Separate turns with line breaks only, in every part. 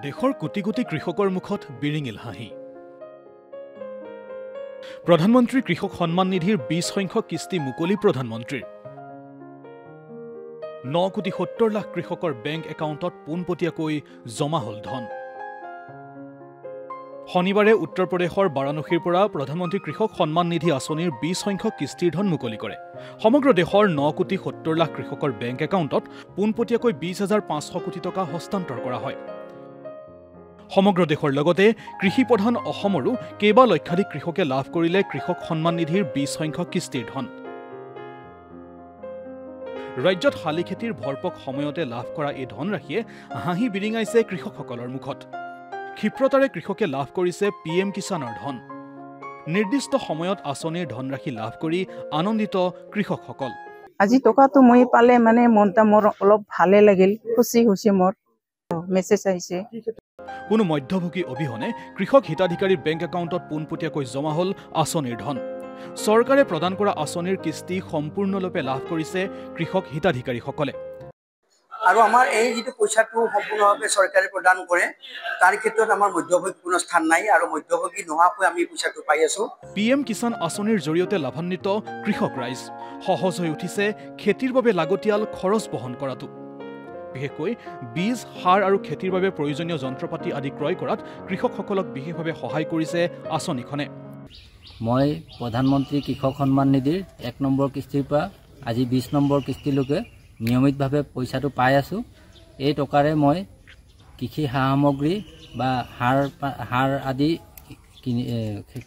দেশৰ কোটি কোটি কৃষকৰ মুখত বিৰিঙিল হাঁহি। প্ৰধানমন্ত্ৰী কৃষক সন্মান নিধিৰ 20 সংখ্যক কিস্তি মুকলি প্ৰধানমন্ত্ৰীৰ। 9,70,00,000 কৃষকৰ বেংক একাউণ্টত পোনপটীয়াকৈ জমা হ'ল ধন। শনিবাৰে উত্তৰ প্ৰদেশৰ বাৰাণসীৰ পৰা প্ৰধানমন্ত্ৰী কৃষক সন্মান নিধি আঁচনিৰ 20 সংখ্যক কিস্তিৰ ধন মুকলি কৰে। সমগ্ৰ দেশৰ 9,70,00,000 কৃষকৰ বেংক একাউণ্টত পোনপটীয়াকৈ 20,500 কোটি টকা হস্তান্তৰ কৰা হয়। সমগ্ৰ দেশৰ লগতে কৃষি প্ৰধান অসমৰো কেইবা লক্ষাধিক কৃষকে লাভ কৰিলে কৃষক সন্মান নিধিৰ 20 সংখ্যক কিস্তিৰ ধন। ৰাজ্যত শালি খেতিৰ ভৰপক সময়তে লাভ কৰা এই ধনৰাশিয়ে হাঁহি বিৰিঙাইছে কৃষকসকলৰ মুখত। ক্ষিপ্ৰতাৰে কৃষকে লাভ কৰিছে PM কিষাণৰ ধন। নিৰ্দিষ্ট সময়ত আঁচনিৰ ধনৰাশি লাভ কৰি আনন্দিত কৃষকসকল।
আজি টকাটো মই পালে মানে মনটা মোৰ অলপ ভালে লাগিল, খুশি হৈছে মোৰ মেছেজ আহিছে।
কোনো মধ্যভোগী অবিহনে কৃষক হিতাধিকাৰীৰ বেংক একাউণ্টত পোনপটীয়াকৈ জমা হ'ল আঁচনিৰ ধন। চৰকাৰে প্ৰদান কৰা আঁচনিৰ কিস্তি সম্পূৰ্ণৰূপে লাভ কৰিছে কৃষক হিতাধিকাৰীসকলে।
আৰু আমাৰ এই যিটো পইচাটো সম্পূৰ্ণভাৱে চৰকাৰে প্ৰদান কৰে তাৰ ক্ষেত্ৰত আমাৰ মধ্যভোগী কোনো স্থান নাই আৰু মধ্যভোগী নোহোৱাকৈ আমি পইচাটো পাই আছো।
PM কিষাণ আঁচনিৰ জৰিয়তে লাভান্বিত কৃষক ৰাইজ। সহজ হৈ উঠিছে খেতিৰ বাবে লাগতিয়াল খৰচ বহন কৰাটো। বিশেষকৈ বীজ, সাৰ আৰু খেতিৰ বাবে প্ৰয়োজনীয় যন্ত্ৰপাতি আদি ক্ৰয় কৰাত কৃষকসকলক বিশেষভাৱে সহায় কৰিছে আঁচনিখনে।
মই প্ৰধানমন্ত্ৰী কৃষক সন্মান নিধিৰ 1 নম্বৰ কিস্তিৰ পৰা আজি 20 নম্বৰ কিস্তিলৈকে নিয়মিতভাৱে পইচাটো পাই আছোঁ। এই টকাৰে মই কৃষি সা সামগ্ৰী বা সাৰ আদি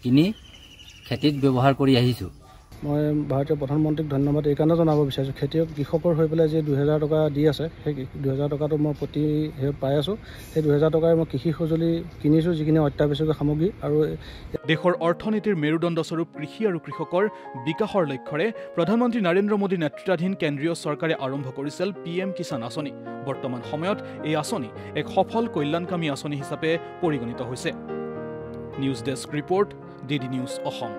কিনি খেতিত ব্যৱহাৰ কৰি আহিছোঁ।
মই ভাৰতীয় প্ৰধানমন্ত্ৰীক ধন্যবাদ এইকাৰণে জনাব বিচাৰিছোঁ, খেতিয়ক কৃষকৰ হৈ পেলাই যে 2000 টকা দি আছে, সেই 2000 টকাটো মই প্ৰতি পাই আছোঁ। সেই 2000 টকাৰে মই কৃষি সঁজুলি কিনিছোঁ, যিখিনি অত্যাৱশ্যকীয় সামগ্ৰী। আৰু
দেশৰ অৰ্থনীতিৰ মেৰুদণ্ডস্বৰূপ কৃষি আৰু কৃষকৰ বিকাশৰ লক্ষ্যৰে প্ৰধানমন্ত্ৰী নৰেন্দ্ৰ মোদী নেতৃত্বাধীন কেন্দ্ৰীয় চৰকাৰে আৰম্ভ কৰিছিল PM কিষাণ আঁচনি। বৰ্তমান সময়ত এই আঁচনি এক সফল কল্যাণকামী আঁচনি হিচাপে পৰিগণিত হৈছে। News desk report, DD news Assam.